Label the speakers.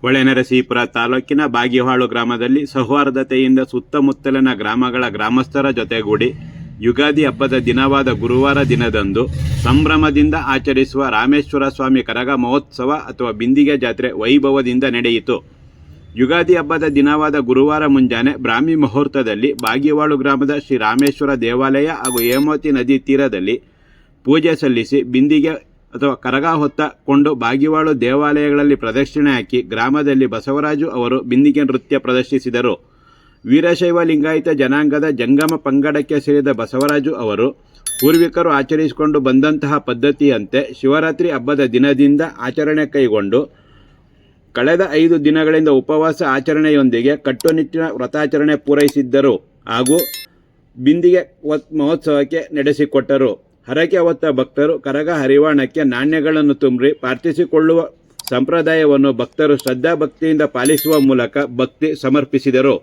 Speaker 1: ಹೊಳೆನರಸೀಪುರ ತಾಲೂಕಿನ ಬಾಗಿಹಾಳು ಗ್ರಾಮದಲ್ಲಿ ಸೌಹಾರ್ದತೆಯಿಂದ ಸುತ್ತಮುತ್ತಲಿನ ಗ್ರಾಮಗಳ ಗ್ರಾಮಸ್ಥರ ಜೊತೆಗೂಡಿ ಯುಗಾದಿ ಹಬ್ಬದ ದಿನವಾದ ಗುರುವಾರ ದಿನದಂದು ಸಂಭ್ರಮದಿಂದ ಆಚರಿಸುವ ರಾಮೇಶ್ವರ ಸ್ವಾಮಿ ಕರಗ ಮಹೋತ್ಸವ ಅಥವಾ ಬಿಂದಿಗೆ ಜಾತ್ರೆ ವೈಭವದಿಂದ ನಡೆಯಿತು. ಯುಗಾದಿ ಹಬ್ಬದ ದಿನವಾದ ಗುರುವಾರ ಮುಂಜಾನೆ ಬ್ರಾಹ್ಮಿ ಮುಹೂರ್ತದಲ್ಲಿ ಬಾಗಿವಾಳು ಗ್ರಾಮದ ಶ್ರೀ ರಾಮೇಶ್ವರ ದೇವಾಲಯ ಹಾಗೂ ಹೇಮಾವತಿ ನದಿ ತೀರದಲ್ಲಿ ಪೂಜೆ ಸಲ್ಲಿಸಿ ಬಿಂದಿಗೆ ಅಥವಾ ಕರಗ ಹೊತ್ತಕೊಂಡು ಬಾಗಿವಾಳು ದೇವಾಲಯಗಳಲ್ಲಿ ಪ್ರದಕ್ಷಿಣೆ ಹಾಕಿ ಗ್ರಾಮದಲ್ಲಿ ಬಸವರಾಜು ಅವರು ಬಿಂದಿಗೆ ನೃತ್ಯ ಪ್ರದರ್ಶಿಸಿದರು. ವೀರಶೈವ ಲಿಂಗಾಯತ ಜನಾಂಗದ ಜಂಗಮ ಪಂಗಡಕ್ಕೆ ಸೇರಿದ ಬಸವರಾಜು ಅವರು ಪೂರ್ವಿಕರು ಆಚರಿಸಿಕೊಂಡು ಬಂದಂತಹ ಪದ್ಧತಿಯಂತೆ ಶಿವರಾತ್ರಿ ಹಬ್ಬದ ದಿನದಿಂದ ಆಚರಣೆ ಕೈಗೊಂಡು ಕಳೆದ 5 ದಿನಗಳಿಂದ ಉಪವಾಸ ಆಚರಣೆಯೊಂದಿಗೆ ಕಟ್ಟುನಿಟ್ಟಿನ ವ್ರತಾಚರಣೆ ಪೂರೈಸಿದ್ದರು ಹಾಗೂ ಬಿಂದಿಗೆ ಮಹೋತ್ಸವಕ್ಕೆ ನಡೆಸಿಕೊಟ್ಟರು. ಹರಕೆ ಹೊತ್ತ ಭಕ್ತರು ಕರಗ ಹರಿವಾಣಕ್ಕೆ ನಾಣ್ಯಗಳನ್ನು ತುಂಬಿ ಪ್ರಾರ್ಥಿಸಿಕೊಳ್ಳುವ ಸಂಪ್ರದಾಯವನ್ನು ಭಕ್ತರು ಶ್ರದ್ಧಾಭಕ್ತಿಯಿಂದ ಪಾಲಿಸುವ ಮೂಲಕ ಭಕ್ತಿ ಸಮರ್ಪಿಸಿದರು.